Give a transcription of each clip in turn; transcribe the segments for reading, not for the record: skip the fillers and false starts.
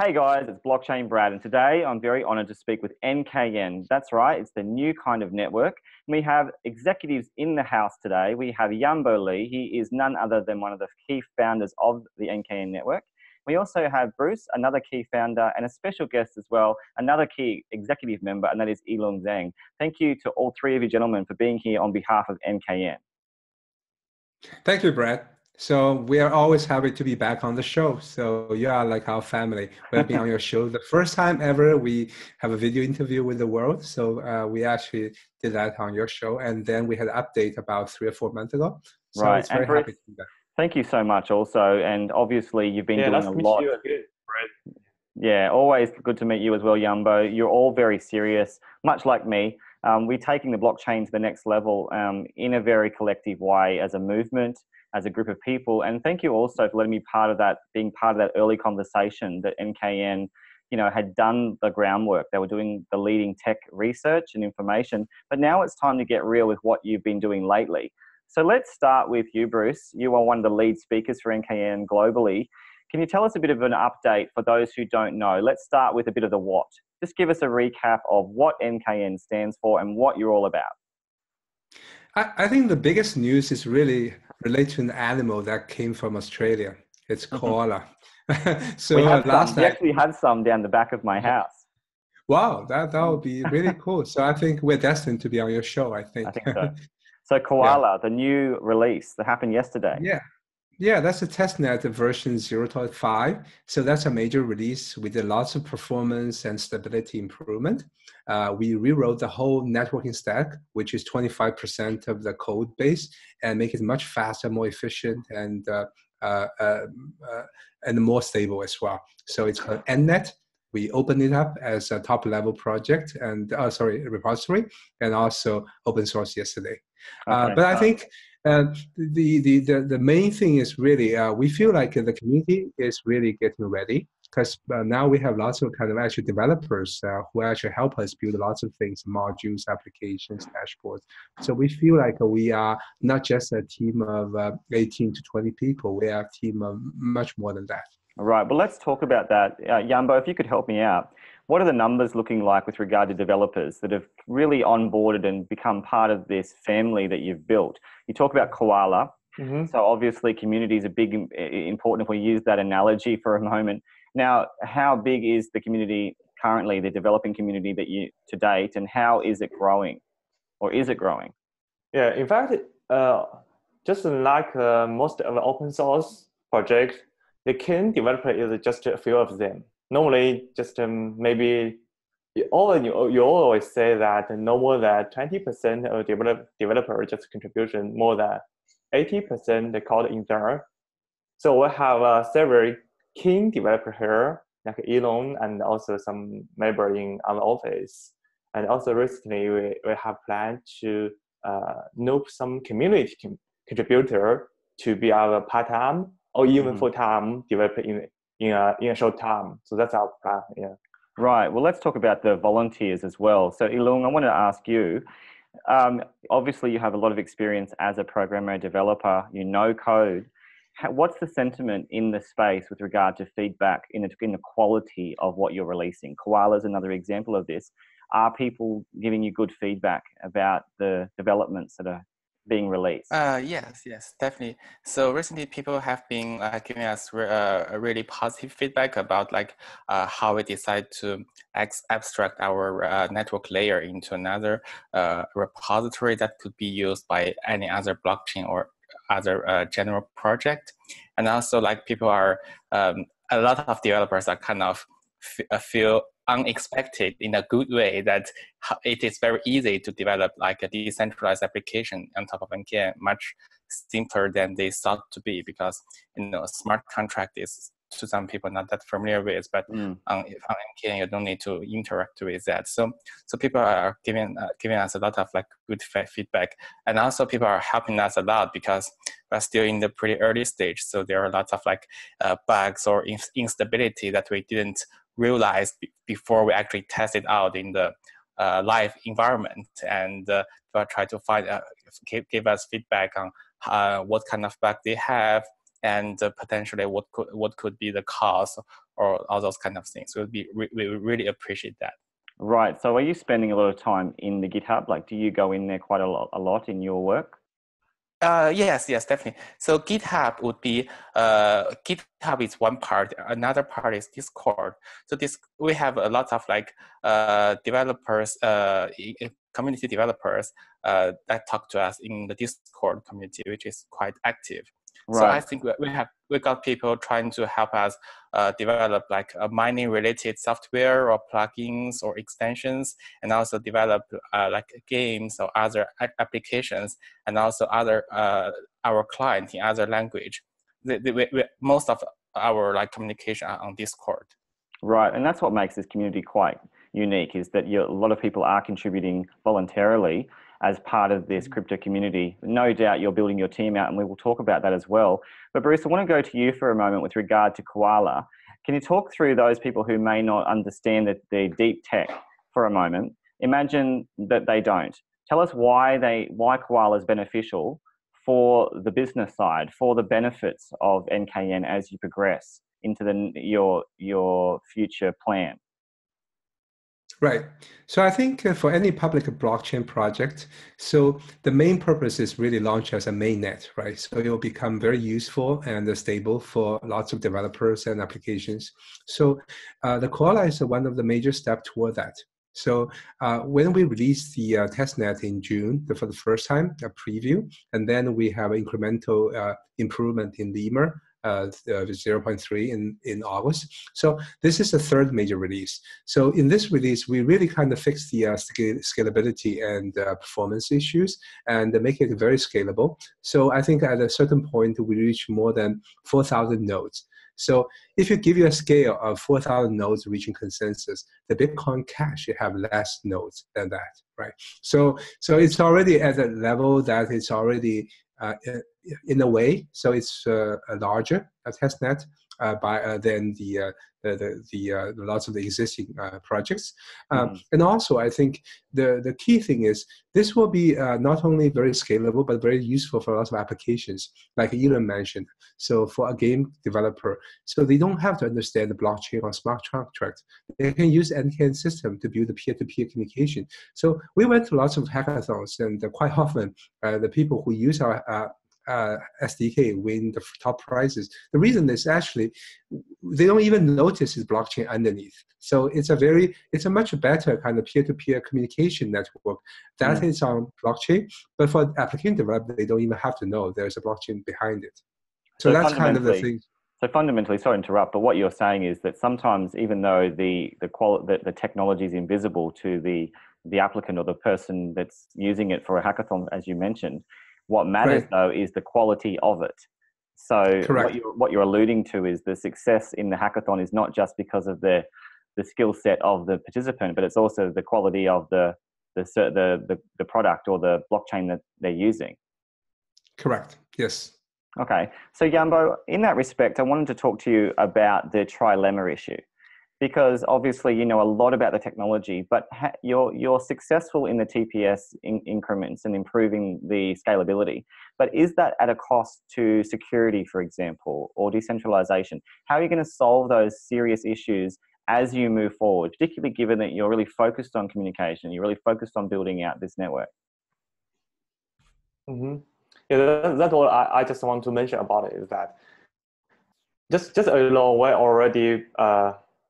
Hey guys, it's Blockchain Brad, and today I'm very honored to speak with NKN. That's right, it's the new kind of network. We have executives in the house today. We have Yambo Lee. He is none other than one of the key founders of the NKN network. We also have Bruce, another key founder, and a special guest as well, another key executive member, and that is Yilong Zhang. Thank you to all three of you gentlemen for being here on behalf of NKN. Thank you, Brad. So we are always happy to be back on the show. So you are like our family. We've been on your show the first time ever. We have a video interview with the world. So we actually did that on your show. And then we had an update about 3 or 4 months ago. So Right. it's very Bruce, happy to be back. Thank you so much also. And obviously you've been doing a lot. You again, Brad. Yeah, always good to meet you as well, Yambo. You're all very serious, much like me. We're taking the blockchain to the next level in a very collective way as a movement, as a group of people. And thank you also for letting me being part of that early conversation that NKN, had done the groundwork. They were doing the leading tech research and information, but now it's time to get real with what you've been doing lately. So let's start with you, Bruce. You are one of the lead speakers for NKN globally. Can you tell us a bit of an update for those who don't know? Let's start with a bit of the what. Just give us a recap of what NKN stands for and what you're all about. I think the biggest news is really related to an animal that came from Australia. It's koala. So we actually have some down the back of my house. Wow, that would be really cool. So I think we're destined to be on your show, I think. I think so. So Koala, the new release that happened yesterday. Yeah, that's a testnet version 0.5. So that's a major release. We did lots of performance and stability improvement. We rewrote the whole networking stack, which is 25% of the code base, and make it much faster, more efficient, and more stable as well. So it's called NNet. We opened it up as a top-level project and repository, and also open source yesterday. Okay. But I think the main thing is really we feel like the community is really getting ready, because now we have lots of kind of actual developers who actually help us build lots of things, modules, applications, dashboards. So we feel like we are not just a team of 18 to 20 people. We are a team of much more than that. All right. Well, let's talk about that. Yambo, if you could help me out. What are the numbers looking like with regard to developers that have really onboarded and become part of this family that you've built? You talk about Koala. Mm-hmm. So obviously community is important if we use that analogy for a moment. Now, how big is the community currently, the developing community to date, and how is it growing? Or is it growing? Yeah, in fact, just like most of the open source projects, the key developer is just a few of them. Normally, just maybe you always say that no more than 20% of developer just contribution, more than 80% they code in there. So we have several key developer here, like Yilong, and also some member in our office. And also recently we have planned to nope some community contributor to be our part-time or even full-time developer in a short time. So that's our plan. Yeah. Right. Well, let's talk about the volunteers as well. So Yilong, I want to ask you, obviously you have a lot of experience as a programmer, developer, you know code. What's the sentiment in the space with regard to feedback in the quality of what you're releasing? Koala is another example of this. Are people giving you good feedback about the developments that are being released? Yes, definitely. So recently, people have been giving us a really positive feedback about how we decide to abstract our network layer into another repository that could be used by any other blockchain or other general project. And also, people are a lot of developers are kind of feel unexpected in a good way that it is very easy to develop a decentralized application on top of NKN, much simpler than they thought to be, because smart contract is to some people not that familiar with, but on NKN you don't need to interact with that. So people are giving us a lot of good feedback, and also people are helping us a lot because we're still in the pretty early stage. So there are lots of bugs or instability that we didn't realize before we actually test it out in the live environment, and try to find give us feedback on what kind of bug they have, and potentially what could be the cause or all those kind of things. We really appreciate that. Right. So are you spending a lot of time in the GitHub? Like, do you go in there quite a lot in your work? Yes, definitely. So GitHub would be GitHub is one part. Another part is Discord. So we have a lot of like developers, community developers that talk to us in the Discord community, which is quite active. Right. So I think we got people trying to help us develop like mining related software or plugins or extensions, and also develop like games or other applications, and also other our client in other language. Most of our like communication are on Discord. Right, and that's what makes this community quite unique, is that a lot of people are contributing voluntarily as part of this crypto community. No doubt you're building your team out, and we will talk about that as well. But Bruce, I want to go to you for a moment with regard to Koala. Can you talk through those people who may not understand the deep tech for a moment? Imagine that they don't. Tell us why Koala is beneficial for the business side, for the benefits of NKN as you progress into your future plan. Right. So I think for any public blockchain project, so the main purpose is really launch as a mainnet, right? So it will become very useful and stable for lots of developers and applications. So the Koala is one of the major steps toward that. So when we released the testnet in June for the first time, a preview, and then we have incremental improvement in Lemur, 0.3 in August. So this is the third major release. So in this release, we really kind of fixed the scalability and performance issues and make it very scalable. So I think at a certain point, we reach more than 4,000 nodes. So if you give you a scale of 4,000 nodes reaching consensus, the Bitcoin Cash should have less nodes than that, right? So it's already at a level that it's already in a way, so it's a larger testnet than the lots of the existing projects. And also, I think the key thing is this will be not only very scalable, but very useful for lots of applications, like Elon mentioned. So for a game developer, so they don't have to understand the blockchain or smart contract. They can use NKN system to build the peer-to-peer communication. So we went to lots of hackathons, and quite often the people who use our SDK win the top prizes. The reason is actually they don't even notice it's blockchain underneath. So it's a much better kind of peer-to-peer communication network that is on blockchain. But for application development, they don't even have to know there's a blockchain behind it. So that's kind of the thing. So fundamentally, sorry to interrupt, but what you're saying is that sometimes, even though the technology is invisible to the applicant or the person that's using it for a hackathon, as you mentioned, what matters though is the quality of it. So what you're alluding to is the success in the hackathon is not just because of the skill set of the participant, but it's also the quality of the product or the blockchain that they're using. Correct. Yes. Okay. So Yambo, in that respect, I wanted to talk to you about the trilemma issue, because obviously you know a lot about the technology, but you're successful in the TPS increments and improving the scalability. But is that at a cost to security, for example, or decentralization? How are you going to solve those serious issues as you move forward, particularly given that you're really focused on communication, you're really focused on building out this network? Mm-hmm. Yeah, that's what I just want to mention about it, is that just alone, we're already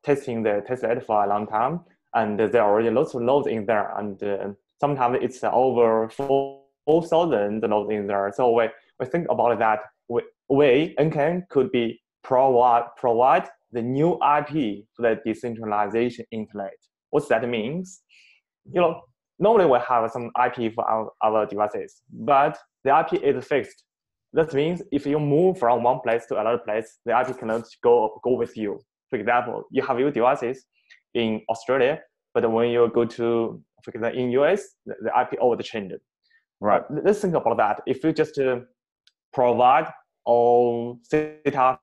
testing the testnet for a long time, and there are already lots of nodes in there, and sometimes it's over 4,000 nodes in there. So we think about that. We NKN could be provide the new IP for the decentralization internet. What that means? You know, normally we have some IP for our devices, but the IP is fixed. That means if you move from one place to another place, the IP cannot go with you. For example, you have your devices in Australia, but when you go to, for example, in US, the IP always changed. Right. Let's think about that. If you just provide or set up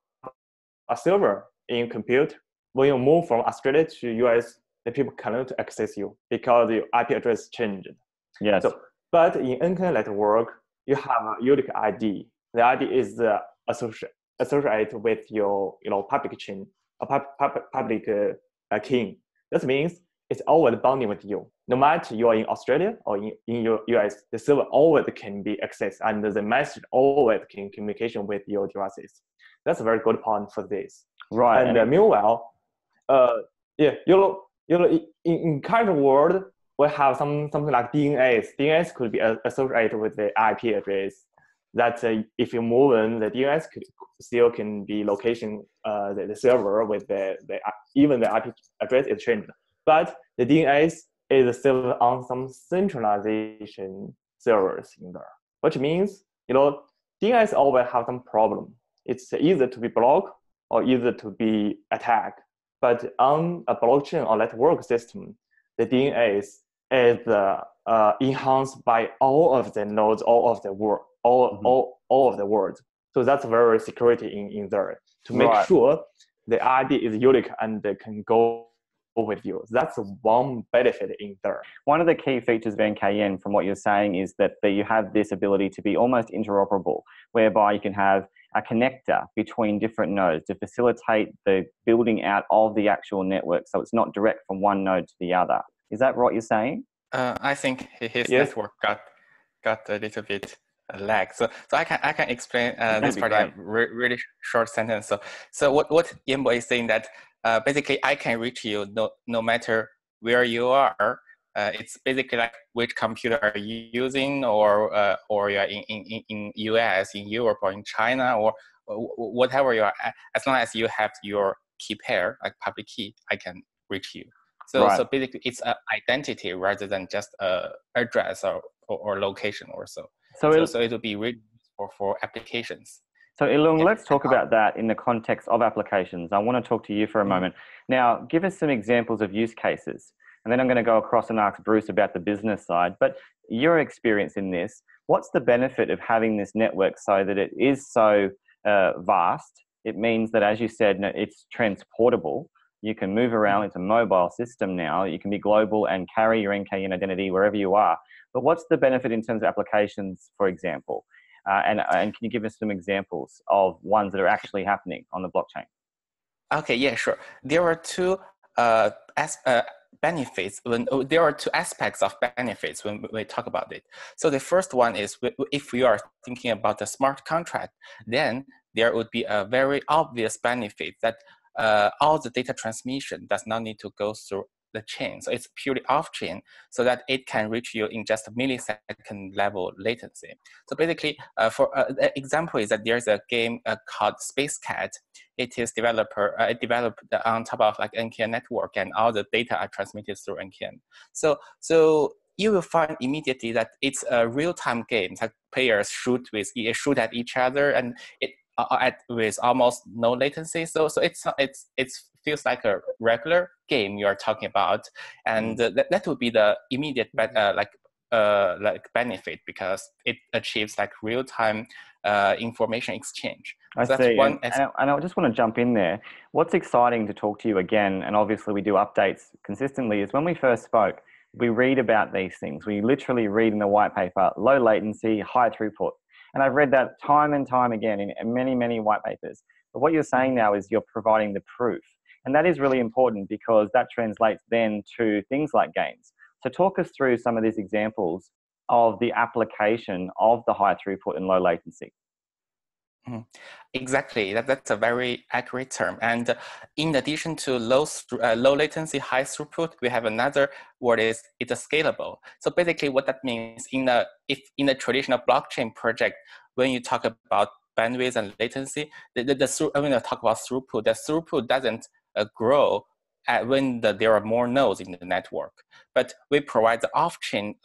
a server in compute, when you move from Australia to US, the people cannot access you because your IP address changed. Yes. So, but in NKN network, you have a unique ID. The ID is the associate with your public chain, public key. That means it's always bonding with you. No matter you are in Australia or in your US, the server always can be accessed and the message always can communication with your devices. That's a very good point for this. Right. And meanwhile, in current world, we have something like DNS. DNS could be associated with the IP address. That if you move in, the DNS still can be location the server with even the IP address is changed. But the DNS is still on some centralization servers in there, which means DNS always have some problem. It's either to be blocked or either to be attacked. But on a blockchain or network system, the DNS is enhanced by all of the nodes, all of the words. So that's very security in there to make sure the ID is unique and can go with you. That's one benefit in there. One of the key features of NKN, from what you're saying, is that you have this ability to be almost interoperable, whereby you can have a connector between different nodes to facilitate the building out of the actual network, so it's not direct from one node to the other. Is that what you're saying? I think his network got a little bit lag. So I can explain this part in a really short sentence. So what Yanbo is saying that basically I can reach you no matter where you are. It's basically like which computer are you using, or you're in US, in Europe, or in China, or whatever you are. As long as you have your key pair, like public key, I can reach you. So basically it's an identity rather than just a address or location or so. So it will be really useful for applications. So Ilung, let's talk about that in the context of applications. I want to talk to you for a moment. Now, give us some examples of use cases. And then I'm going to go across and ask Bruce about the business side. But your experience in this, what's the benefit of having this network so that it is so vast? It means that, as you said, it's transportable. You can move around. It's a mobile system now. You can be global and carry your NKN identity wherever you are. But what's the benefit in terms of applications, for example? And can you give us some examples of ones that are actually happening on the blockchain? Okay, yeah, sure. There are two benefits. There are two aspects of benefits when we talk about it. So the first one is if we are thinking about the smart contract, then there would be a very obvious benefit that all the data transmission does not need to go through the chain. So it's purely off-chain so that it can reach you in just a millisecond level latency. So basically, for the example is that there's a game called Space Cat. It is developed on top of like NKN network, and all the data are transmitted through NKN. So you will find immediately that it's a real-time game. Like players shoot at each other, and it with almost no latency. So it feels like a regular game you are talking about, and that would be the immediate benefit because it achieves like real-time information exchange. I see. And I just want to jump in there. What's exciting to talk to you again, and obviously we do updates consistently, is when we first spoke, we read about these things. We literally read in the white paper, low latency, high throughput. And I've read that time and time again in many, many white papers. But what you're saying now is you're providing the proof. And that is really important because that translates then to things like games. So talk us through some of these examples of the application of the high throughput and low latency. Exactly, that's a very accurate term. And in addition to low latency, high throughput, we have another word it's a scalable. So basically, what that means in a traditional blockchain project, when you talk about bandwidth and latency, when you talk about throughput, the throughput doesn't grow when there are more nodes in the network. But we provide the off-chain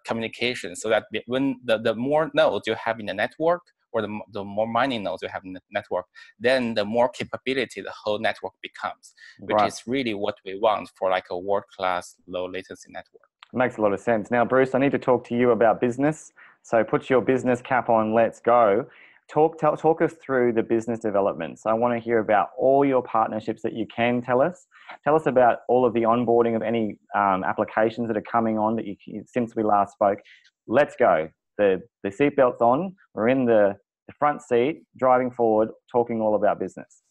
communication so that when the more nodes you have in the network, or the more mining nodes you have in the network, then the more capability the whole network becomes, which is really what we want for like a world-class low latency network. Makes a lot of sense. Now, Bruce, I need to talk to you about business. So put your business cap on, let's go. Talk us through the business developments. I want to hear about all your partnerships that you can tell us. Tell us about all of the onboarding of any applications that are coming on since we last spoke. Let's go. The seatbelt's on. We're in the the front seat, driving forward, talking all about business.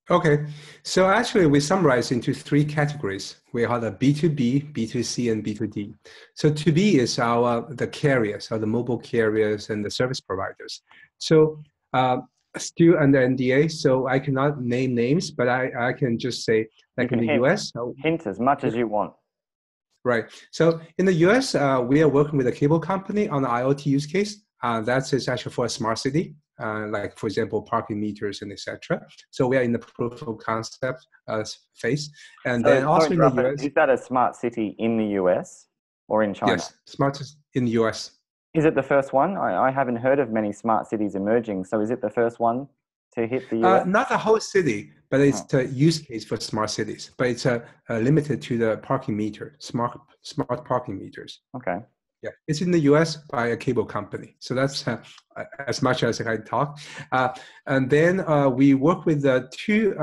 Okay, so actually we summarize into three categories. We have the B2B, B2C, and B2D. So to B is the carriers, the mobile carriers and the service providers. So still under NDA, so I cannot name names, but I can just say, like in the US. Hint as much as you want. Right. So in the US, we are working with a cable company on the IoT use case. That is actually for a smart city, like, for example, parking meters and etc. So we are in the proof of concept phase. And then also in the US. Is that a smart city in the US or in China? Yes, smart in the US. Is it the first one? I haven't heard of many smart cities emerging. So is it the first one to hit the US? Not the whole city, but it's a use case for smart cities. But it's limited to the parking meter, smart parking meters. Okay. Yeah, it's in the US by a cable company. So that's as much as I talk. And then we work with two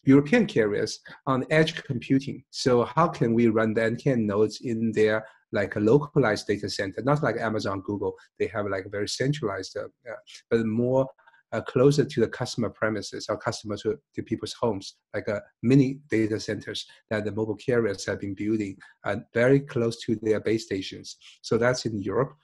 European carriers on edge computing. So how can we run the NKN nodes in their like a localized data center, not like Amazon, Google. They have like a very centralized, but more closer to the customer premises or customers to people's homes, like mini data centers that the mobile carriers have been building very close to their base stations. So that's in Europe.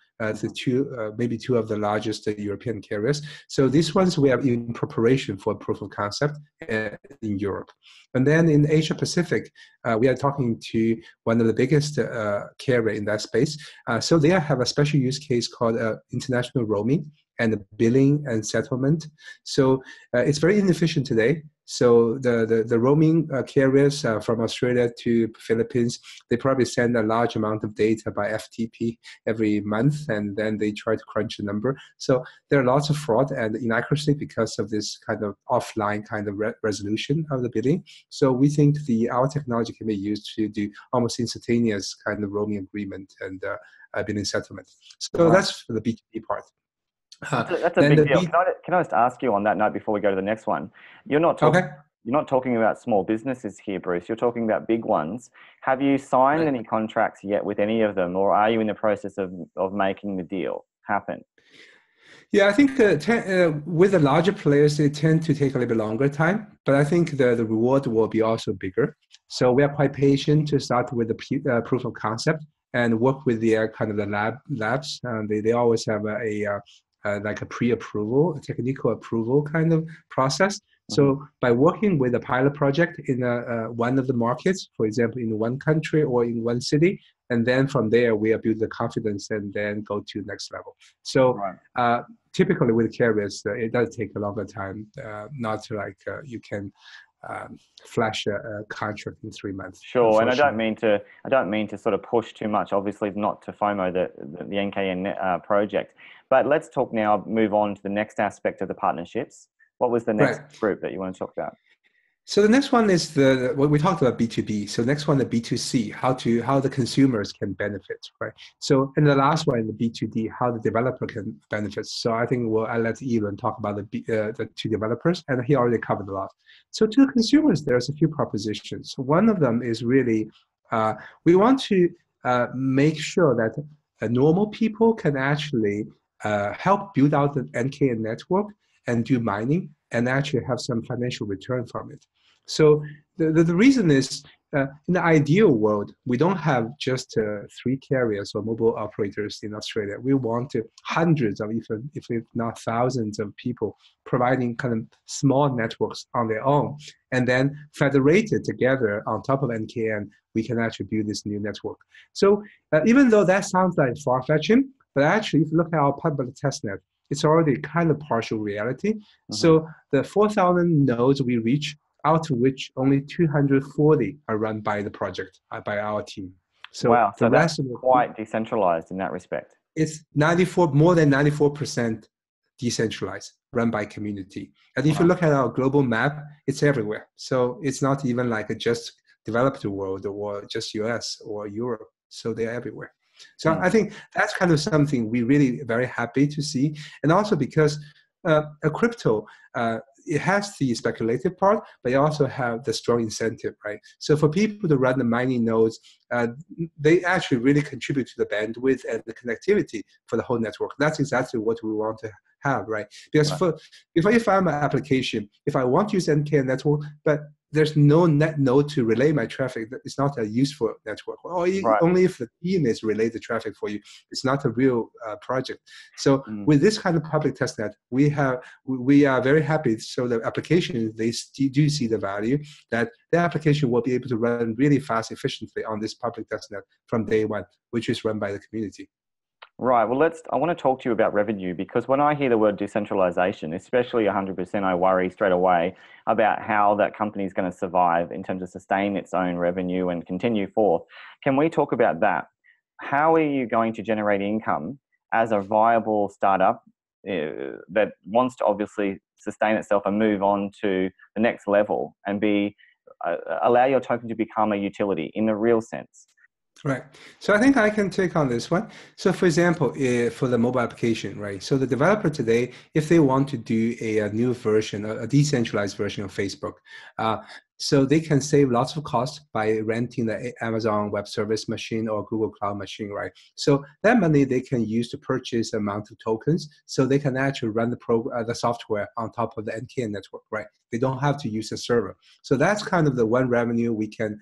Maybe two of the largest European carriers. So these ones we are in preparation for proof of concept in Europe. And then in Asia Pacific, we are talking to one of the biggest carrier in that space. So they have a special use case called international roaming and billing and settlement. So it's very inefficient today. So the roaming carriers from Australia to Philippines, they probably send a large amount of data by FTP every month, and then they try to crunch the number. So there are lots of fraud and inaccuracy because of this kind of offline kind of resolution of the billing. So we think our technology can be used to do almost instantaneous kind of roaming agreement and billing settlement. So that's for the B2B part. That's a big deal. Can I just ask you on that note before we go to the next one? You're not talking about small businesses here, Bruce. You're talking about big ones. Have you signed any contracts yet with any of them, or are you in the process of making the deal happen? Yeah, I think with the larger players, they tend to take a little bit longer time, but I think the reward will be also bigger. So we are quite patient to start with the proof of concept and work with the kind of the labs. They always have like a pre-approval, a technical approval kind of process. So by working with a pilot project in one of the markets, for example, in one country or in one city, and then from there we build the confidence and then go to the next level. So typically with carriers, it does take a longer time, not like you can flash a contract in 3 months. Sure, and I don't mean to sort of push too much. Obviously, not to FOMO the NKN project. But let's move on to the next aspect of the partnerships. What was the next group that you want to talk about? So the next one is what we talked about B2B. So next one, the B2C, how the consumers can benefit, right? So, and the last one, the B2D, how the developer can benefit. So I think I'll let Elon talk about the two developers, and he already covered a lot. So to the consumers, there's a few propositions. One of them is really, we want to make sure that normal people can actually help build out the NKN network and do mining and actually have some financial return from it. So the reason is, in the ideal world, we don't have just 3 carriers or mobile operators in Australia. We want hundreds of, if not thousands of people providing kind of small networks on their own. And then federated together on top of NKN, we can actually build this new network. So even though that sounds like far-fetching, but actually if you look at our public testnet, it's already kind of partial reality. So the 4,000 nodes we reach, out of which only 240 are run by the project, by our team. So wow, so the rest that's quite decentralized in that respect. It's more than 94% decentralized, run by community. And if you look at our global map, it's everywhere. So it's not even like a just developed world or just US or Europe. So they're everywhere. So I think that's kind of something we're really very happy to see. And also because a crypto, it has the speculative part, but you also have the strong incentive, right? So for people to run the mining nodes, they actually really contribute to the bandwidth and the connectivity for the whole network. That's exactly what we want to have, right? Because if I'm an application, if I want to use NKN network, but there's no net node to relay my traffic, it's not a useful network. Or only if the team is relay the traffic for you, it's not a real project. So with this kind of public testnet, we are very happy. So the applications, they do see the value that the application will be able to run really fast, efficiently on this public testnet from day one, which is run by the community. Right. Well, I want to talk to you about revenue, because when I hear the word decentralization, especially 100%, I worry straight away about how that company is going to survive in terms of sustain its own revenue and continue forth. Can we talk about that? How are you going to generate income as a viable startup that wants to obviously sustain itself and move on to the next level and allow your token to become a utility in the real sense? Right. So I think I can take on this one. So for example, for the mobile application, right? So the developer today, if they want to do a new version, a decentralized version of Facebook, so they can save lots of cost by renting the Amazon Web Service machine or Google Cloud machine, right? So that money they can use to purchase the amount of tokens, so they can actually run the software on top of the NKN network, right? They don't have to use a server. So that's kind of the one revenue we can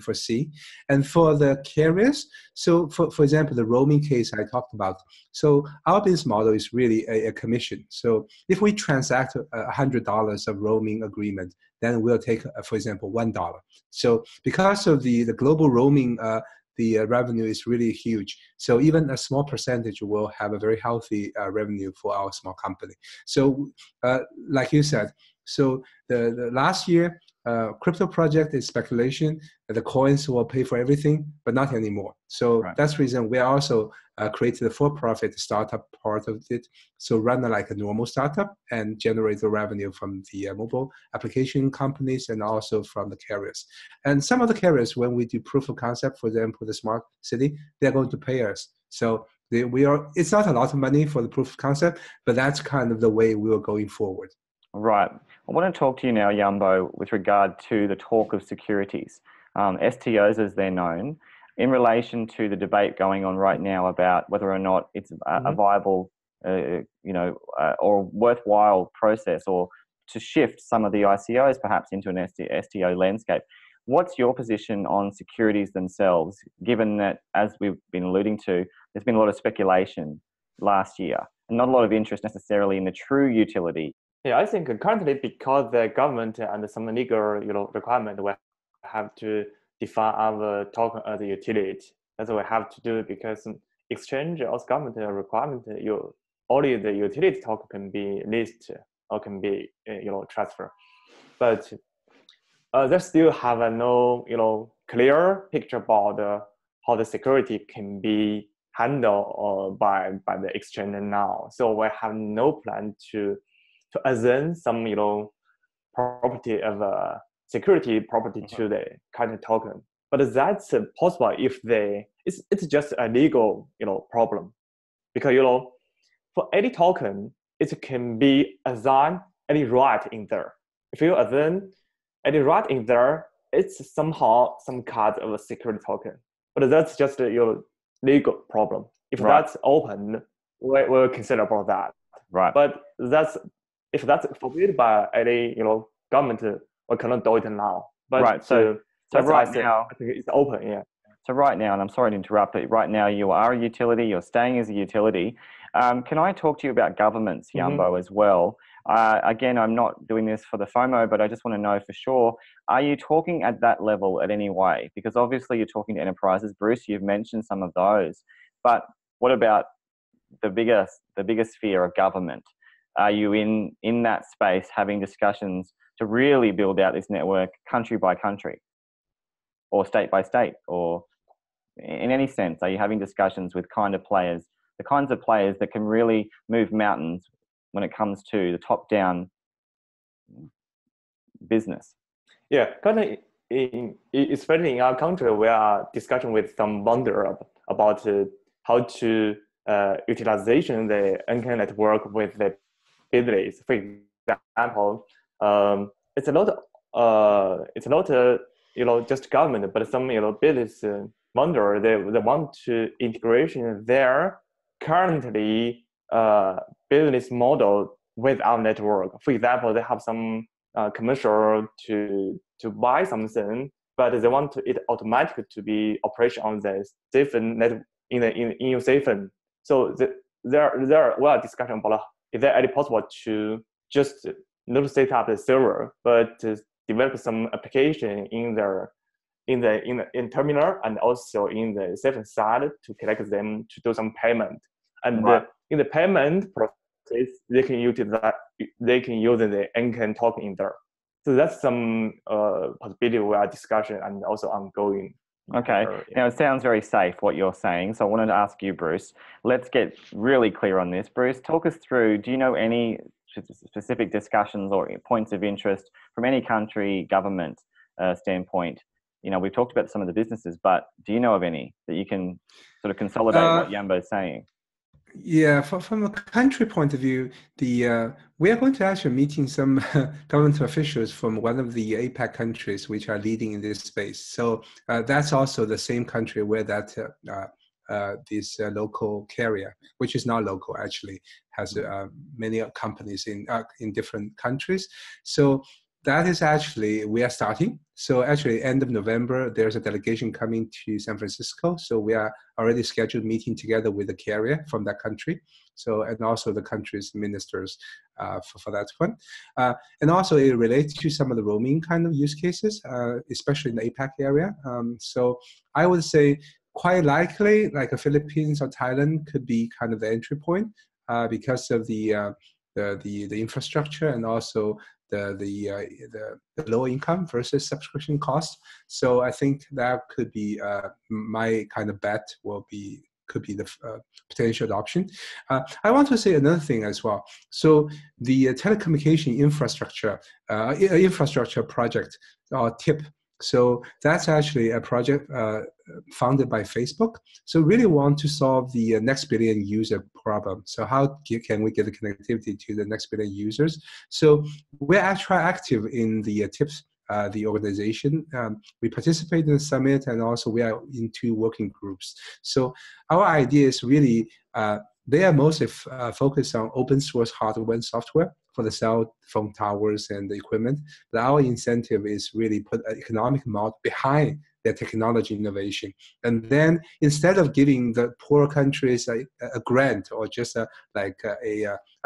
foresee. And for the carriers, so for example, the roaming case I talked about, so our business model is really a commission. So if we transact $100 of roaming agreement, then we'll take, for example, $1. So because of the global roaming, the revenue is really huge. So even a small percentage will have a very healthy revenue for our small company. So like you said, so the last year, crypto project is speculation. The coins will pay for everything, but not anymore. So that's the reason we also created a for-profit startup part of it. So run like a normal startup and generate the revenue from the mobile application companies and also from the carriers. And some of the carriers, when we do proof of concept, for example, the smart city, they're going to pay us. So it's not a lot of money for the proof of concept, but that's kind of the way we are going forward. Right. I want to talk to you now, Yambo, with regard to the talk of securities, STOs as they're known, in relation to the debate going on right now about whether or not it's a viable, or worthwhile process, or to shift some of the ICOs perhaps into an STO landscape. What's your position on securities themselves, given that, as we've been alluding to, there's been a lot of speculation last year and not a lot of interest necessarily in the true utility? Yeah, I think currently, because the government and some legal requirement, we have to define our token as a utility. That's what we have to do, because exchange or government requirement, only the utility token can be listed or can be transferred. But they still have no clear picture about how the security can be handled by the exchange now. So we have no plan to assign some property of security property to the current token. But that's possible if it's just a legal problem, because for any token it can be assigned any right in there. If you assign any right in there, it's somehow some kind of a security token. But that's just your legal problem. If that's open, we'll consider about that. Right. But if that's forbidden by any government, we cannot do it now. But so right now, I think it's open. Yeah. So right now, and I'm sorry to interrupt, but right now you are a utility. You're staying as a utility. Can I talk to you about governments, Yambo, as well? Again, I'm not doing this for the FOMO, but I just want to know for sure, are you talking at that level at any way? Because obviously you're talking to enterprises. Bruce, you've mentioned some of those. But what about the bigger sphere of government? Are you in that space having discussions to really build out this network country by country or state by state, or in any sense, are you having discussions with the kinds of players that can really move mountains when it comes to the top-down business? Yeah, currently, especially in our country, we are discussing with some vendor about how to utilization the NKN network with the business. For example, it's not just government, but some business vendor, they want to integration their currently business model with our network. For example, they have some commercial to buy something, but they want it automatically to be operation on the Ziphen net in your Ziphen. So there were discussion about is there any possible to just not set up the server, but develop some application in terminal and also in the Ziphen side to collect them to do some payment. And in the payment process, they can use the NCAN token in there. So that's some possibility we are discussing and also ongoing. Okay. Now, it sounds very safe what you're saying. So I wanted to ask you, Bruce, let's get really clear on this. Bruce, talk us through, do you know any specific discussions or points of interest from any country government standpoint? You know, we've talked about some of the businesses, but do you know of any that you can sort of consolidate what Yambo is saying? Yeah, from a country point of view, we are going to actually meeting some government officials from one of the APAC countries which are leading in this space. So that's also the same country where that this local carrier, which is not local actually, has many companies in different countries. So that is actually, we are starting. So actually end of November, there's a delegation coming to San Francisco. So we are already scheduled meeting together with the carrier from that country. So, and also the country's ministers for that one. And also it relates to some of the roaming kind of use cases, especially in the APAC area. So I would say quite likely like the Philippines or Thailand could be kind of the entry point because of the infrastructure and also the low income versus subscription cost. So I think that could be my kind of bet could be the potential adoption. I want to say another thing as well. So the telecommunication infrastructure project or TIP. So that's actually a project funded by Facebook. So really want to solve the next billion user problem. So how can we get the connectivity to the next billion users? So we're actually active in the TIPS, the organization. We participate in the summit and also we are in 2 working groups. So our idea is really, they are mostly focused on open source hardware and software for the cell phone towers and the equipment. But our incentive is really put an economic model behind their technology innovation. And then instead of giving the poor countries a grant or just a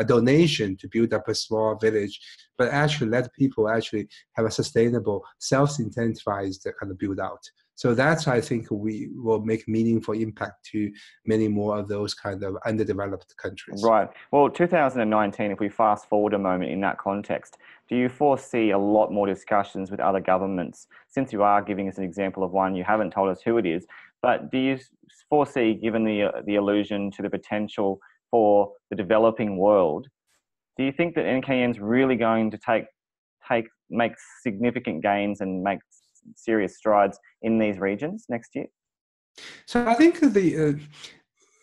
donation to build up a small village, but actually let people actually have a sustainable, self-incentivized kind of build out. So that's, I think, we will make meaningful impact to many more of those kind of underdeveloped countries. Right. Well, 2019, if we fast forward a moment in that context, do you foresee a lot more discussions with other governments? Since you are giving us an example of one, you haven't told us who it is, but do you foresee, given the allusion to the potential for the developing world, do you think that NKN's really going to make significant gains and make serious strides in these regions next year? So I think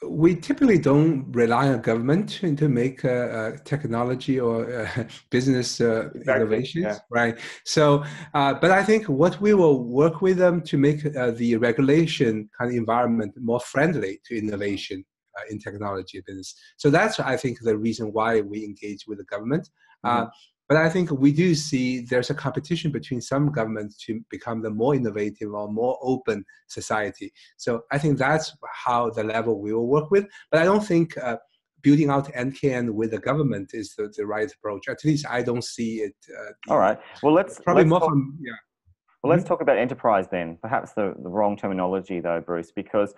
we typically don't rely on government to make technology or business innovations, yeah. Right? So, but I think what we will work with them to make the regulation kind of environment more friendly to innovation in technology business. So that's, I think, the reason why we engage with the government. But I think we do see there's a competition between some governments to become the more innovative or more open society. So I think that's how the level we will work with. But I don't think building out NKN with the government is the right approach. At least I don't see it. All right. Well, let's probably let's more talk, from, yeah. Well, let's talk about enterprise then. Perhaps the wrong terminology though, Bruce, because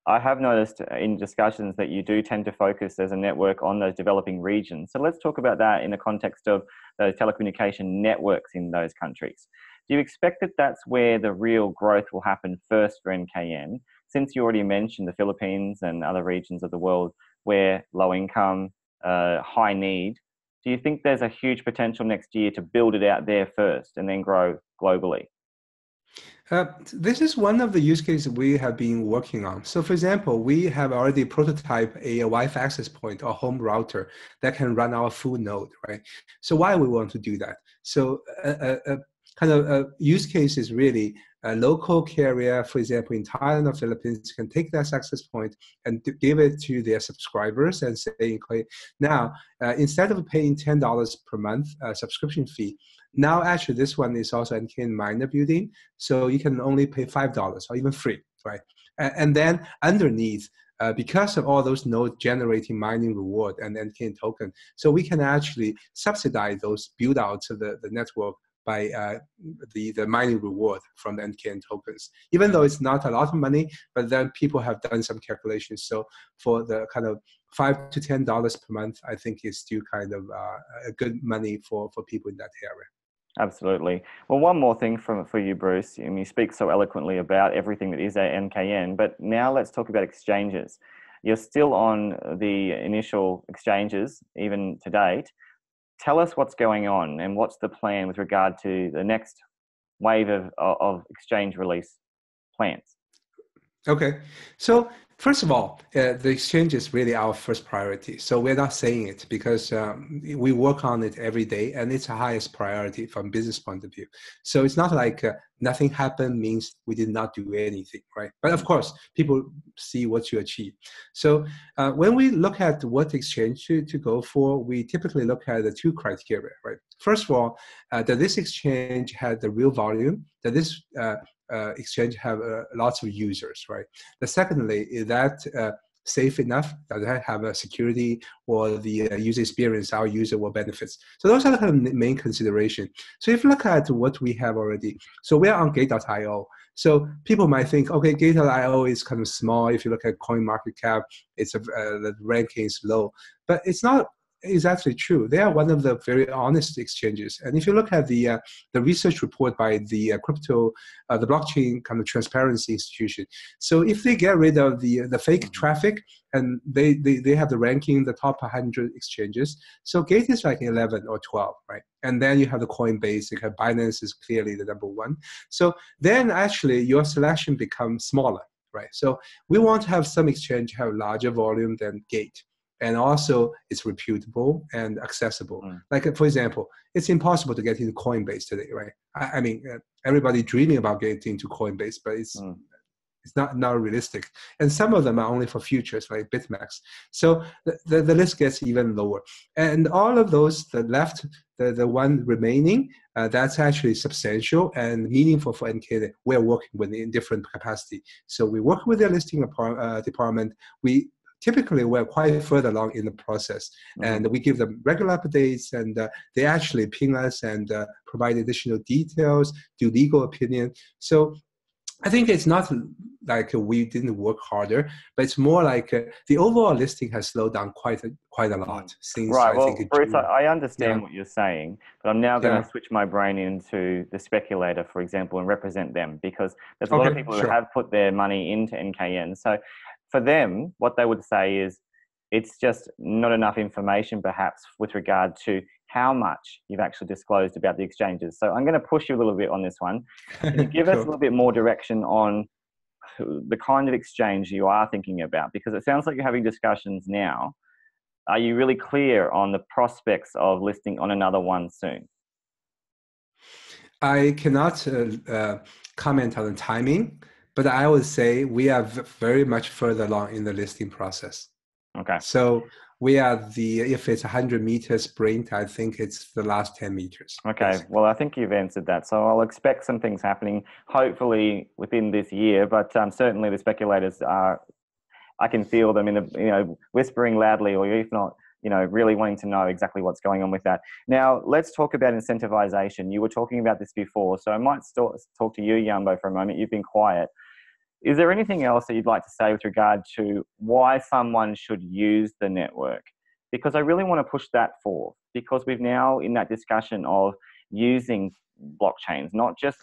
I have noticed in discussions that you do tend to focus as a network on those developing regions. So let's talk about that in the context of those telecommunication networks in those countries. Do you expect that that's where the real growth will happen first for NKN? Since you already mentioned the Philippines and other regions of the world where low income, high need, do you think there's a huge potential next year to build it out there first and then grow globally? This is one of the use cases we have been working on. So for example, we have already prototyped a Wi-Fi access point or home router that can run our full node, right? So why we want to do that? So kind of use case is really a local carrier, for example, in Thailand or Philippines, can take that access point and give it to their subscribers and say, now, instead of paying $10 per month subscription fee, now actually this one is also NKN miner building, so you can only pay $5 or even free, right? And then underneath, because of all those node generating mining reward and NKN token, so we can actually subsidize those build outs of the network by the mining reward from the NKN tokens. Even though it's not a lot of money, but then people have done some calculations. So for the kind of $5 to $10 per month, I think is still kind of a good money for people in that area. Absolutely. Well, one more thing for you, Bruce. You speak so eloquently about everything that is at NKN, but now let's talk about exchanges. You're still on the initial exchanges, even to date. Tell us what's going on and what's the plan with regard to the next wave of exchange release plans. Okay, so first of all, the exchange is really our first priority. So we're not saying it because we work on it every day, and it's our highest priority from business point of view. So it's not like nothing happened means we did not do anything, right? But of course, people see what you achieve. So when we look at what exchange to go for, we typically look at the two criteria, right? First of all, does this exchange have the real volume? Does this exchange have lots of users, right? The secondly, is that safe enough? Does it have a security or the user experience our user will benefits? So those are the kind of main consideration. So if you look at what we have already, so we're on Gate.io. So people might think, okay, Gate.io is kind of small. If you look at CoinMarketCap, it's the ranking is low, but it's not exactly true. They are one of the very honest exchanges. And if you look at the research report by the the blockchain kind of transparency institution, so if they get rid of the fake traffic and they have the ranking in the top 100 exchanges, so Gate is like 11 or 12, right? And then you have the Coinbase, you have Binance is clearly the number one. So then actually your selection becomes smaller, right? So we want to have some exchange have larger volume than Gate. And also, it's reputable and accessible. Like, for example, it's impossible to get into Coinbase today, right? I mean, everybody dreaming about getting into Coinbase, but it's not realistic. And some of them are only for futures, like BitMEX. So the list gets even lower. And all of those, the one remaining, that's actually substantial and meaningful for NKN. We're working with in different capacity. So we work with their listing department. Typically, we're quite further along in the process, and we give them regular updates, and they actually ping us and provide additional details, do legal opinion. So I think it's not like we didn't work harder, but it's more like the overall listing has slowed down quite a lot since. Right. Well, Bruce, I understand what you're saying, but I'm now going to switch my brain into the speculator, for example, and represent them, because there's a lot of people who have put their money into NKN. So for them, what they would say is it's just not enough information, perhaps, with regard to how much you've actually disclosed about the exchanges. So I'm going to push you a little bit on this one. Can you give us a little bit more direction on the kind of exchange you are thinking about? Because it sounds like you're having discussions now. Are you really clear on the prospects of listing on another one soon? I cannot comment on the timing, but I would say we are very much further along in the listing process. Okay. So we are if it's 100 meters sprint, I think it's the last 10 meters. Okay. Basically. Well, I think you've answered that. So I'll expect some things happening, hopefully within this year, but certainly the speculators I can feel them in the, whispering loudly, or if not, really wanting to know exactly what's going on with that. Now, let's talk about incentivization. You were talking about this before, so I might talk to you, Yambo, for a moment. You've been quiet. Is there anything else that you'd like to say with regard to why someone should use the network? Because I really want to push that forth, because we've now in that discussion of using blockchains, not just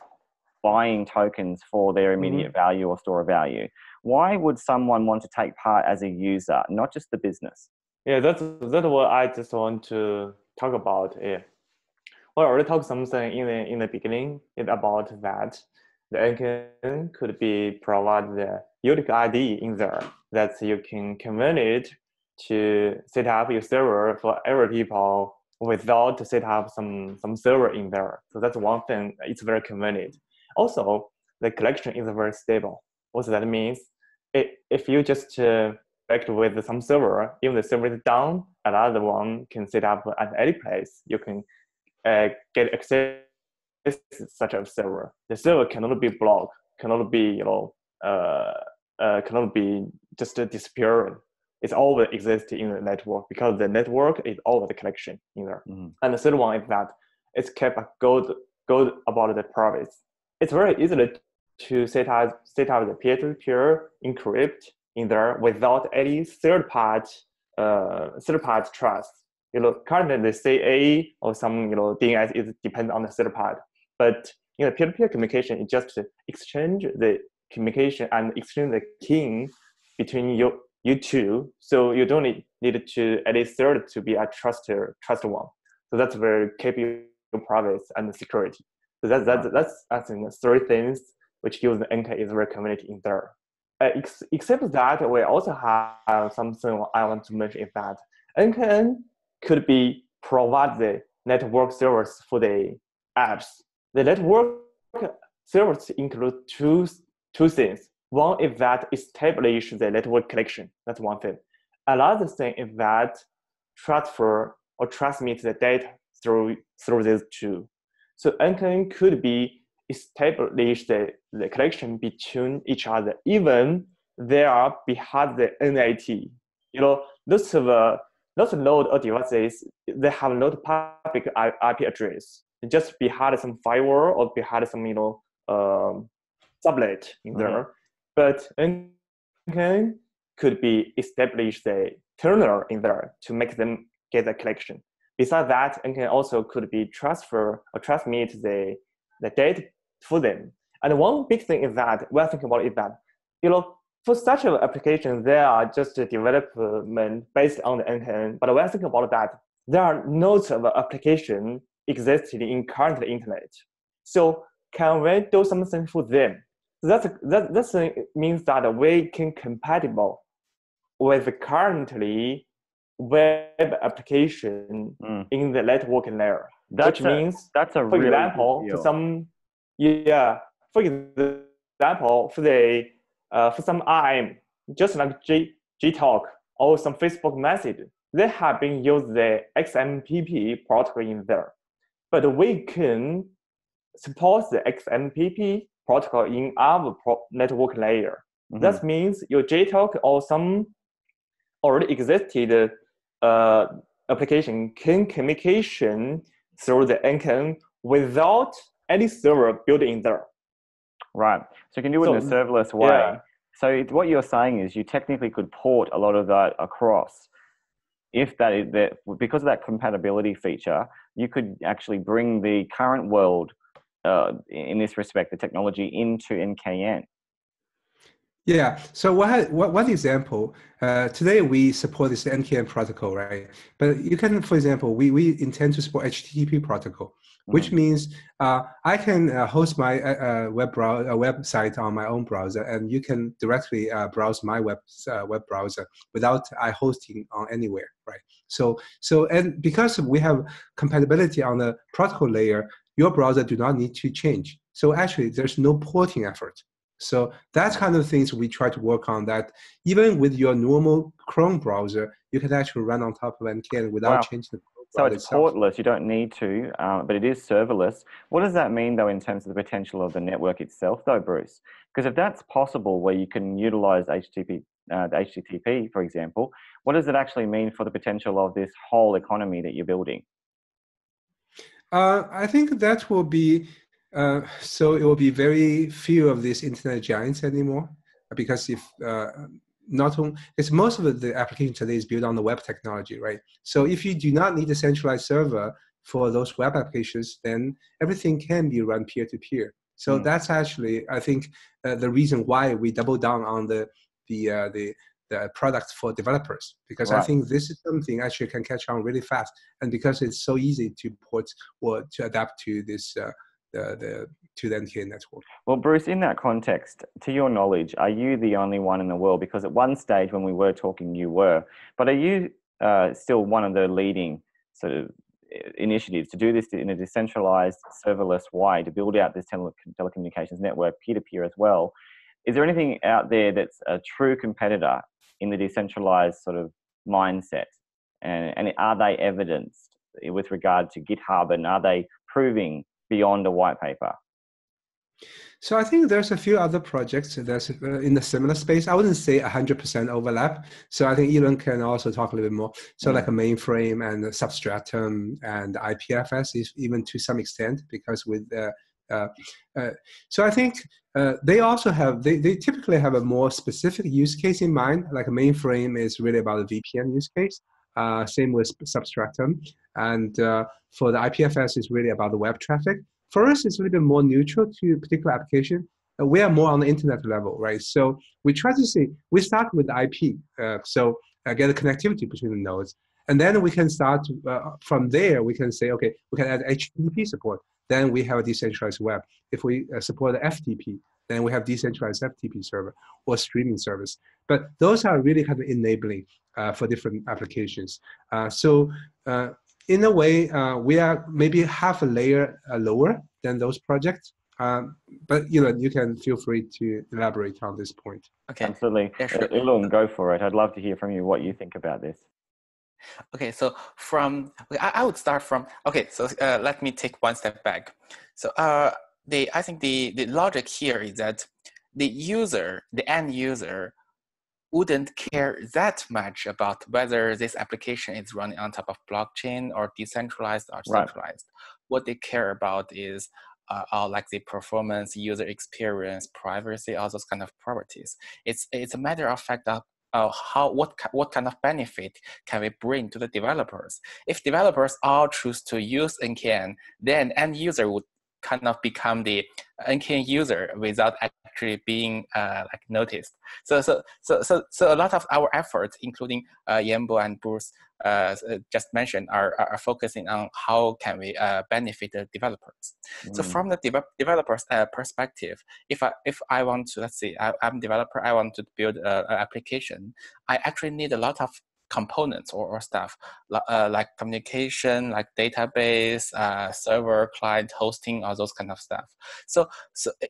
buying tokens for their immediate value or store of value. Why would someone want to take part as a user, not just the business? Yeah, that's what I just want to talk about. Yeah, well, I already talked something in the beginning. It's about that the NKN could be provide the unique ID in there that you can convenient to set up your server for every people without to set up some server in there. So that's one thing. It's very convenient. Also, the collection is very stable. What that means, if you just connect with some server, if the server is down, another one can set up at any place. You can get access to such a server. The server cannot be blocked, cannot be cannot be just disappearing. It's always exists in the network because the network is always the connection in there. Mm-hmm. And the third one is that it's kept good about the privacy. It's very easy to set up the peer-to-peer encrypt in there without any third-party trust. Currently the CA or some DNS is depend on the third party, but in the peer-to-peer communication, it just exchange the communication and exchange the key between you two. So you don't need to add a third to be a trusted one. So that's very keep your privacy and security. So that's I think the three things which gives the NK is very community in there. Except that, we also have something I want to mention is that NKN could be provide the network service for the apps. The network service include two things. One is that establish the network connection. That's one thing. Another thing is that transfer or transmit the data through these two. So NKN could be establish the connection between each other, even they are behind the NAT. Those node or devices, they have no public IP address. Just behind some firewall or behind some subnet in there. But NKN could be established the terminal in there to make them get the connection. Besides that, NKN also could be transfer or transmit the data for them. And one big thing is that we're thinking about is that for such an application, there are just a development based on the NKN. But when I think about that, there are nodes of application existing in current internet. So can we do something for them? So that means that we can compatible with the currently web application in the network layer. Which means, that's a for really example, for some for some IM, just like Gtalk or some Facebook message, they have been used the XMPP protocol in there. But we can support the XMPP protocol in our network layer. That means your Gtalk or some already existed application can communication through the NKN without any server built in there. Right. So you can do it in a serverless way. Yeah. So what you're saying is you technically could port a lot of that across. If because of that compatibility feature, you could actually bring the current world, in this respect, the technology into NKN. Yeah. So one example, today we support this NKN protocol, right? But you can, for example, we intend to support HTTP protocol, which means I can host my website on my own browser, and you can directly browse my web browser without I hosting on anywhere, right? So and because we have compatibility on the protocol layer, your browser do not need to change. So actually, there's no porting effort. So that's kind of things we try to work on, that even with your normal Chrome browser, you can actually run on top of NKN without changing the Chrome so browser it's itself. portless, you don't need to, but it is serverless. What does that mean, though, in terms of the potential of the network itself, though, Bruce? Because if that's possible, where you can utilize HTTP, for example, what does it actually mean for the potential of this whole economy that you're building? I think that will be, so it will be very few of these internet giants anymore, because if not only, it's most of the application today is built on the web technology, right? So if you do not need a centralized server for those web applications, then everything can be run peer-to-peer. So that's actually, I think, the reason why we double down on the product for developers, because I think this is something actually can catch on really fast, and because it's so easy to port or to adapt to this to the NKN network. Well, Bruce, in that context, to your knowledge, are you the only one in the world? Because at one stage when we were talking, you were, but are you still one of the leading sort of initiatives to do this in a decentralized serverless way, to build out this telecommunications network peer-to-peer as well. Is there anything out there that's a true competitor in the decentralized sort of mindset? And are they evidenced with regard to GitHub, and are they proving beyond a white paper? So I think there's a few other projects that's in the similar space. I wouldn't say 100% overlap. So I think Elon can also talk a little bit more. So like a mainframe and Substratum and IPFS is even to some extent, because with so I think they also have, they typically have a more specific use case in mind. Like a mainframe is really about a VPN use case. Same with Substratum. And for the IPFS, is really about the web traffic. For us, it's a little bit more neutral to a particular application. We are more on the internet level, right? So we try to see, we start with IP. So get a connectivity between the nodes. And then we can start from there, we can say, okay, we can add HTTP support. Then we have a decentralized web. If we support the FTP, then we have decentralized FTP server or streaming service. But those are really kind of enabling for different applications. In a way, we are maybe half a layer lower than those projects. But you can feel free to elaborate on this point. Okay, absolutely. Yeah, sure. Ilung, go for it. I'd love to hear from you what you think about this. Okay, so I would start from, okay, so let me take one step back. So I think the logic here is that the end user, wouldn't care that much about whether this application is running on top of blockchain or decentralized or centralized. Right. What they care about is like the performance, user experience, privacy, all those kind of properties. It's a matter of fact of what kind of benefit can we bring to the developers. If developers all choose to use NKN, then end user would kind of become the NKN user without actually being like noticed. So a lot of our efforts, including Yanbo and Bruce just mentioned, are focusing on how can we benefit the developers. So from the developers perspective, if I want to, let's say I'm a developer, I want to build an application, I actually need a lot of components or stuff like communication, like database, server, client, hosting, all those kind of stuff. So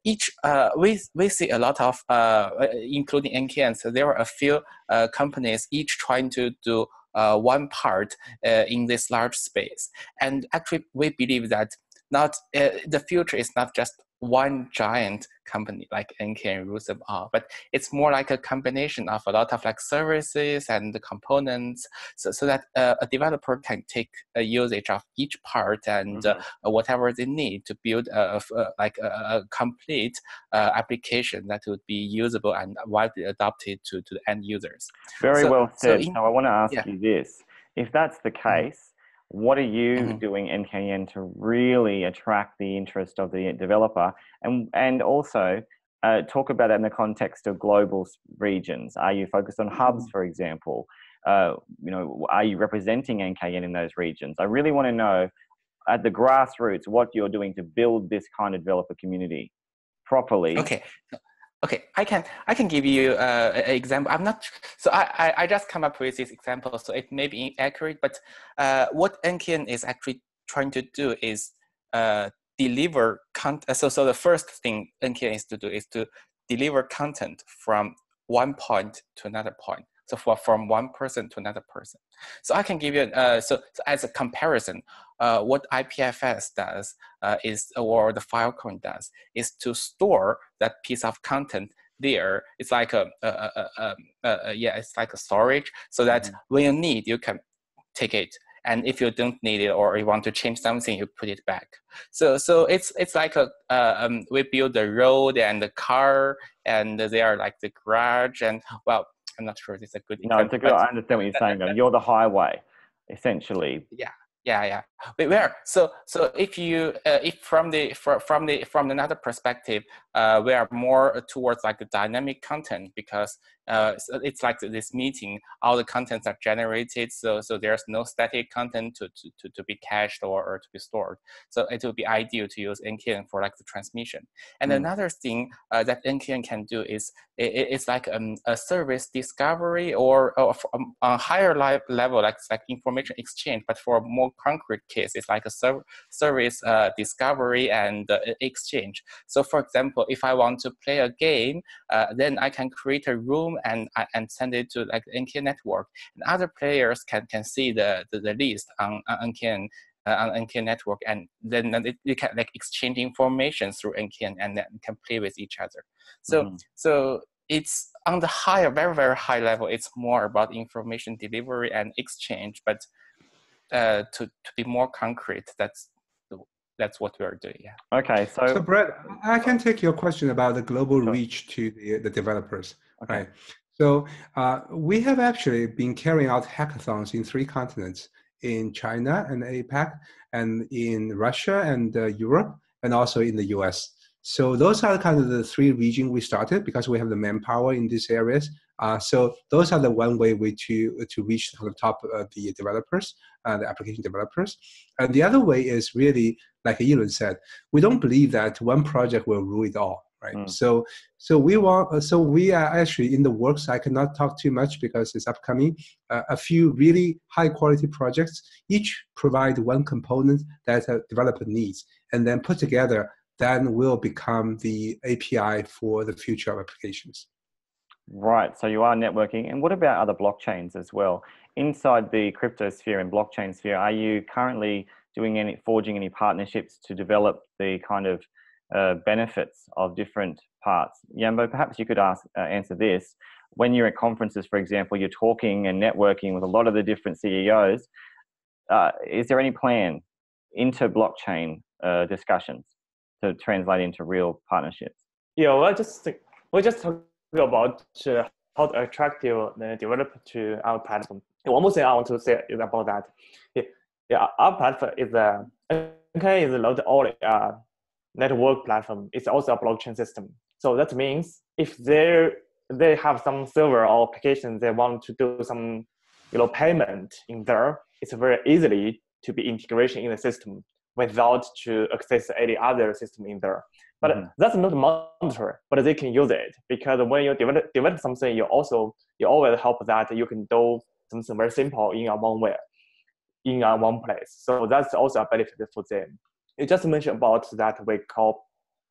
each we see a lot of including NKN. So there are a few companies each trying to do one part in this large space. And actually, we believe that the future is not just one giant company like NKN rules them all, but it's more like a combination of a lot of like services and the components, so that a developer can take a usage of each part and whatever they need to build a complete application that would be usable and widely adopted to the end users. Very well said. So I want to ask you this: if that's the case, what are you doing, NKN, to really attract the interest of the developer, and also talk about it in the context of global regions? Are you focused on hubs, for example? Are you representing NKN in those regions? I really want to know at the grassroots what you're doing to build this kind of developer community properly. Okay, I can give you an example. I'm not, so I just come up with this example, so it may be inaccurate, but what NKN is actually trying to do is deliver content. So the first thing NKN is to do is to deliver content from one point to another point. So from one person to another person. So I can give you, so as a comparison, what IPFS does or the Filecoin does, is to store that piece of content there. It's like it's like a storage, so that when you need, you can take it. And if you don't need it or you want to change something, you put it back. So it's like we build the road and the car, and they are like the garage, and well, I'm not sure it's a good example. No, it's a good. I understand what you're saying, though. You're the highway, essentially. Yeah. But where? So if you if from another perspective, we are more towards like the dynamic content, because it's like this meeting, all the contents are generated, so there's no static content to be cached or to be stored. So it will be ideal to use NKN for like the transmission. And another thing that NKN can do is it's like a service discovery or on a higher level, like information exchange, but for more concrete case. It's like a service discovery and exchange. So for example, if I want to play a game, then I can create a room and send it to like the NKN network. And other players can see the list on NKN. On NKN network, and then you can like exchange information through NKN and then can play with each other. So so it's on the higher, very, very high level, it's more about information delivery and exchange, but to be more concrete, that's what we are doing. Yeah. Okay, so Brett, I can take your question about the global reach to the developers. Okay. Right. So we have actually been carrying out hackathons in 3 continents, in China and APAC, and in Russia and Europe, and also in the US. So those are kind of the 3 regions we started because we have the manpower in these areas. So those are the one way to reach the top of the developers, the application developers. And the other way is really, like Elon said, we don't believe that one project will rule it all. Right. So we are actually in the works. I cannot talk too much because it's upcoming. A few really high quality projects, each provide one component that a developer needs, and then put together, then will become the API for the future of applications. Right. So you are networking. And what about other blockchains as well? Inside the crypto sphere and blockchain sphere, are you currently forging any partnerships to develop the kind of benefits of different parts? Yambo, perhaps you could answer this. When you're at conferences, for example, you're talking and networking with a lot of the different CEOs. Is there any plan into blockchain discussions to translate into real partnerships? Yeah, we're just talking about how to attract the developer to our platform. And one more thing I want to say is about that. Yeah, our platform is NKN is not only network platform, it's also a blockchain system. So that means if they have some server or application they want to do some payment in there, it's very easily to be integration in the system without to access any other system in there. But that's not mandatory, but they can use it because when you develop something, you always help that you can do something very simple in one place. So that's also a benefit for them. You just mentioned about that we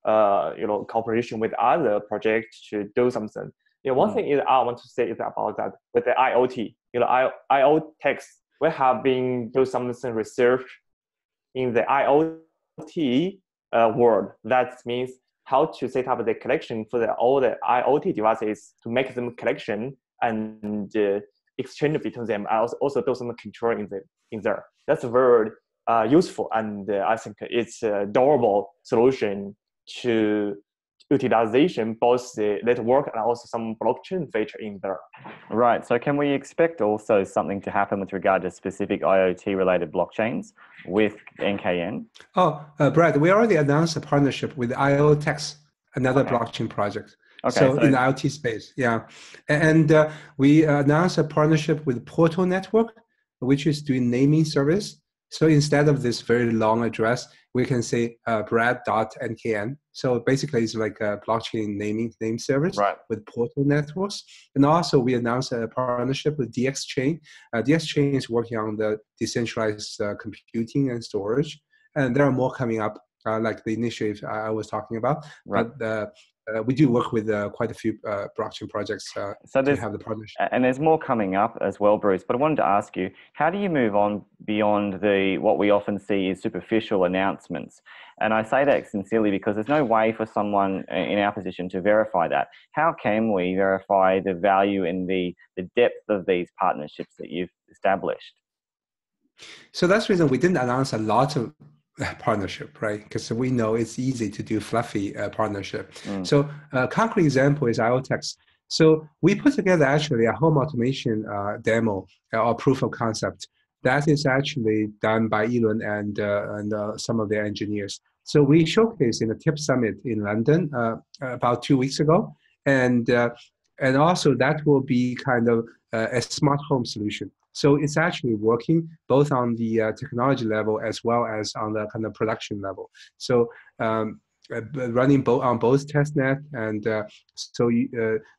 cooperation with other projects to do something. One thing is I want to say is about that with the IoT. IoTeX, we have been doing some research in the IoT world. That means how to set up the collection for all the IoT devices to make them collection and exchange between them. I also do some control in there. That's very useful, and I think it's a durable solution to utilization, both the network and also some blockchain feature in there. Right. So can we expect also something to happen with regard to specific IoT related blockchains with NKN? Oh, Brad, we already announced a partnership with IoTeX, another blockchain project. Okay, so in the IoT space, yeah. And we announced a partnership with Portal Network, which is doing naming service. So instead of this very long address, we can say brad.nkn. So basically it's like a blockchain name service with Portal Networks. And also we announced a partnership with DXChain. DXChain is working on the decentralized computing and storage. And there are more coming up, like the initiative I was talking about. But we do work with quite a few blockchain projects to have the partnership. And there's more coming up as well, Bruce. But I wanted to ask you, how do you move on beyond what we often see is superficial announcements? And I say that sincerely because there's no way for someone in our position to verify that. How can we verify the value and the depth of these partnerships that you've established? So that's the reason we didn't announce a lot of partnership, right? Because we know it's easy to do fluffy partnership. So a concrete example is IoTeX. So we put together actually a home automation demo or proof of concept that is actually done by Elon and some of their engineers. So we showcased in the TIP Summit in London about 2 weeks ago, and also that will be kind of a smart home solution. So it's actually working both on the technology level as well as on the kind of production level. So running on both testnet, and so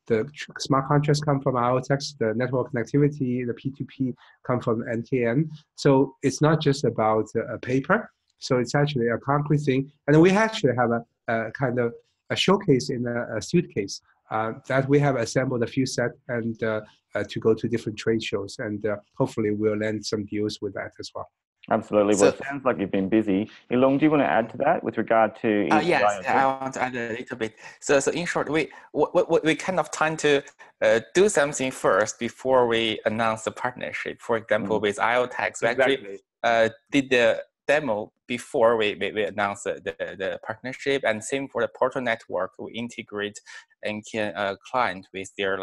the smart contracts come from IoTeX, the network connectivity, the P2P come from NKN. So it's not just about a paper. So it's actually a concrete thing, and we actually have a kind of a showcase in a suitcase that we have assembled a few sets and to go to different trade shows, and hopefully we'll land some deals with that as well. Absolutely. Well, it sounds like you've been busy. Ilong, do you want to add to that with regard to? Yes, I want to add a little bit. So in short, we kind of tend to do something first before we announce the partnership. For example, with IoTeX, we actually did the demo before we announced the partnership, and same for the Portal Network. We integrate NKN client with their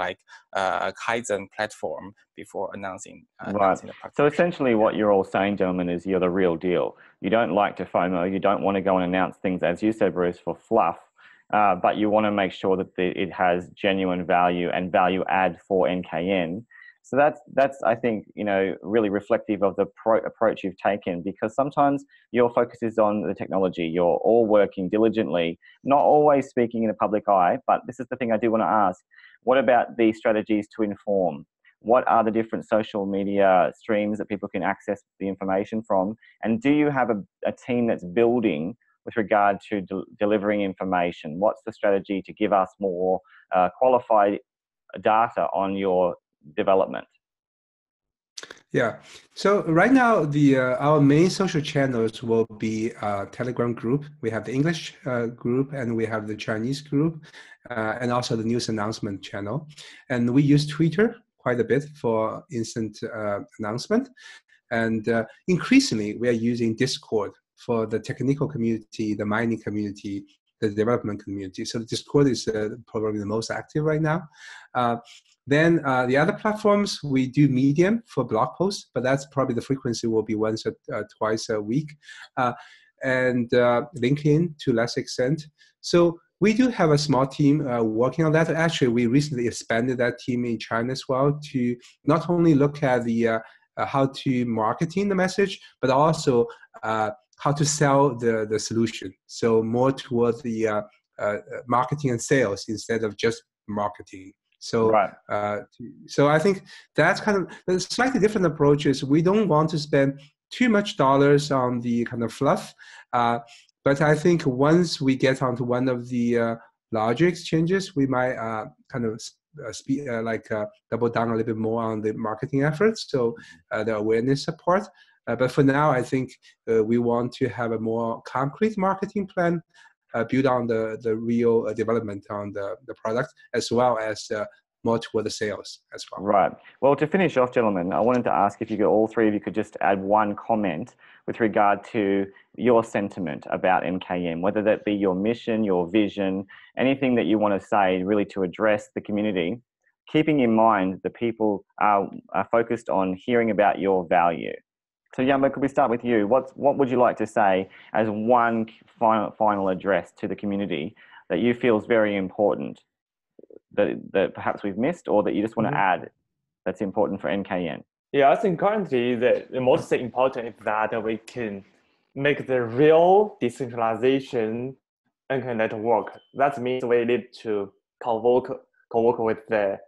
Kaizen platform before announcing the partnership. So essentially what you're all saying, gentlemen, is you're the real deal. You don't like to FOMO. You don't want to go and announce things, as you said, Bruce, for fluff, but you want to make sure that it has genuine value and value add for NKN. So that's I think, really reflective of the approach you've taken, because sometimes your focus is on the technology. You're all working diligently, not always speaking in the public eye, but this is the thing I do want to ask. What about the strategies to inform? What are the different social media streams that people can access the information from? And do you have a team that's building with regard to delivering information? What's the strategy to give us more qualified data on your development? Yeah. So right now, our main social channels will be Telegram group. We have the English group, and we have the Chinese group, and also the news announcement channel. And we use Twitter quite a bit for instant announcement. And increasingly, we are using Discord for the technical community, the mining community, the development community. So Discord is probably the most active right now. Then the other platforms, we do Medium for blog posts, but that's probably the frequency will be once or twice a week. And LinkedIn to less extent. So we do have a small team working on that. Actually, we recently expanded that team in China as well to not only look at the how to marketing the message, but also how to sell the solution. So more towards the marketing and sales instead of just marketing. So, so I think that's kind of a slightly different approach. Is we don't want to spend too much dollars on the kind of fluff, but I think once we get onto one of the larger exchanges, we might kind of double down a little bit more on the marketing efforts, so the awareness support. But for now, I think we want to have a more concrete marketing plan build on the real development on the product, as well as more toward the sales as well. Right. Well, to finish off, gentlemen, I wanted to ask if all three of you could just add one comment with regard to your sentiment about NKN, whether that be your mission, your vision, anything that you want to say really to address the community, keeping in mind the people are focused on hearing about your value. So Yambo, could we start with you? What would you like to say as one final address to the community that you feel is very important, that perhaps we've missed, or that you just want to add that's important for NKN? Yeah, I think currently the most important is that we can make the real decentralization NKN network. That means we need to co-work with the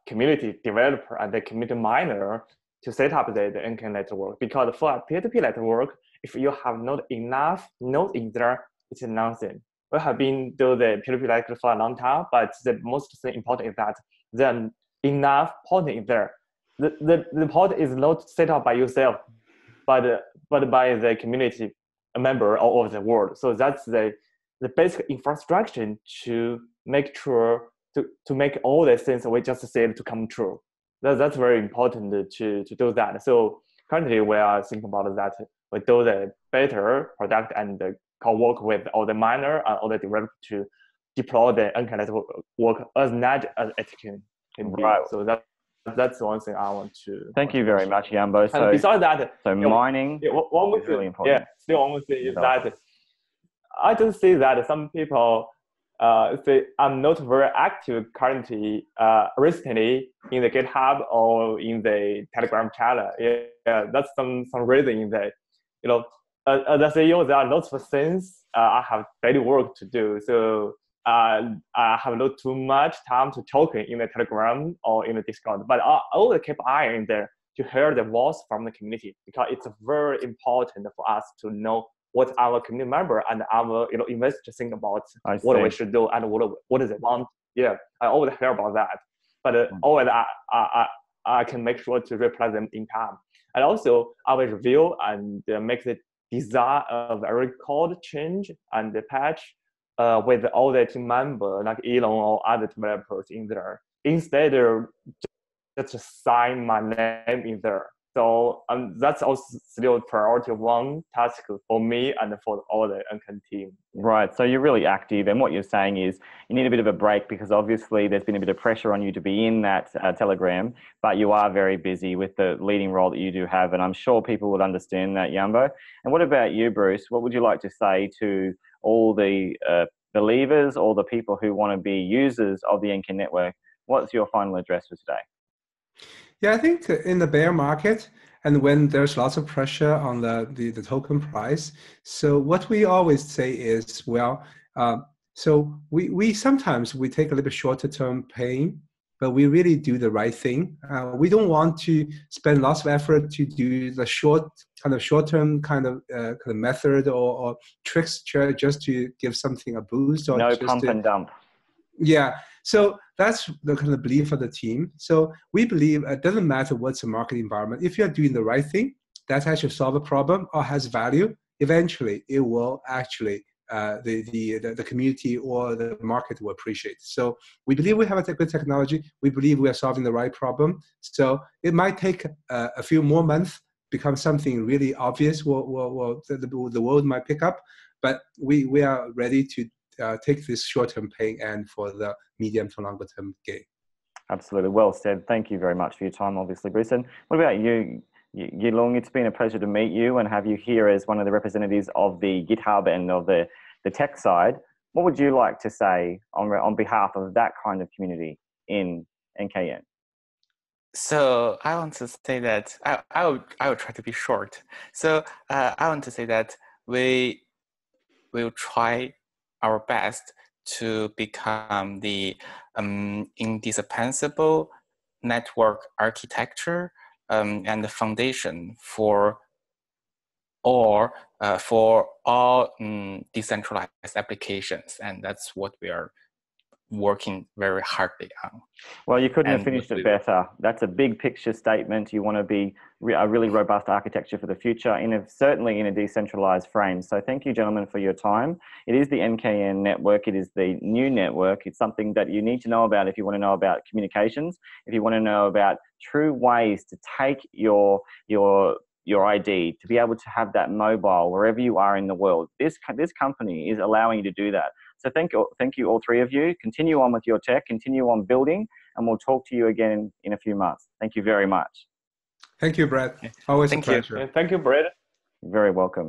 community developer and the community miner to set up the NKN network. Because for a peer-to-peer network, if you have not enough nodes in there, it's nothing. We have been doing the peer-to-peer network for a long time, but the most thing important is that then enough port in there. The port is not set up by yourself, but by the community member all over the world. So that's the basic infrastructure to make sure to make all the things we just said to come true. That's very important to do that. So currently we are thinking about that. We do the better product and co-work with all the miner and all the developers to deploy the NKN network as not as it can be. Right. So that's one thing I want to. Thank you very much, Yambo. So besides that, mining is really important. Yeah, still one more thing is that I just see that some people say I'm not very active currently, recently in the GitHub or in the Telegram channel. Yeah, that's some reason in that. as a CEO, there are lots of things I have daily work to do. So I have not too much time to talk in the Telegram or in the Discord, but I always keep eye in there to hear the voice from the community, because it's very important for us to know what our community member and our investors think about what we should do and what do they want. Yeah, I always hear about that, but always I can make sure to reply them in time. And also I will review and make the design of every code change and the patch with all the team members like Elon or other developers in there, instead of just sign my name in there. So that's also still priority one task for me and for all the NCAN team. Right. So you're really active, and what you're saying is you need a bit of a break, because obviously there's been a bit of pressure on you to be in that Telegram, but you are very busy with the leading role that you do have, and I'm sure people would understand that, Yambo. And what about you, Bruce? What would you like to say to all the believers or the people who want to be users of the NCAN network? What's your final address for today? Yeah, I think in the bear market, and when there's lots of pressure on the token price, so what we always say is, well, so we sometimes we take a little bit shorter term pain, but we really do the right thing. We don't want to spend lots of effort to do the short term kind of method or tricks just to give something a boost, or no just pump and dump. Yeah, so that's the kind of belief of the team. So we believe it doesn't matter what's the market environment. If you're doing the right thing, that actually solve a problem or has value, eventually it will actually the community or the market will appreciate. So we believe we have a good technology. We believe we are solving the right problem. So it might take a few more months, become something really obvious. The world might pick up, but we are ready to take this short-term pain and for the medium to longer-term gain. Absolutely. Well said. Thank you very much for your time, obviously, Bruce. And what about you, Yilong? It's been a pleasure to meet you and have you here as one of the representatives of the GitHub and of the tech side. What would you like to say on behalf of that kind of community in NKN? So I want to say that I will try to be short. So I want to say that we will try our best to become the indispensable network architecture and the foundation for all decentralized applications, and that's what we are working very hardly on. Well, you couldn't have finished it better. That's a big picture statement. You want to be a really robust architecture for the future, certainly in a decentralized frame. So thank you, gentlemen, for your time. It is the NKN network. It is the new network. It's something that you need to know about if you want to know about communications, if you want to know about true ways to take your ID, to be able to have that mobile wherever you are in the world. This company is allowing you to do that. So thank you all three of you. Continue on with your tech, continue on building, and we'll talk to you again in a few months. Thank you very much. Thank you, Brad. Always a pleasure. Thank you, Brad. You're very welcome.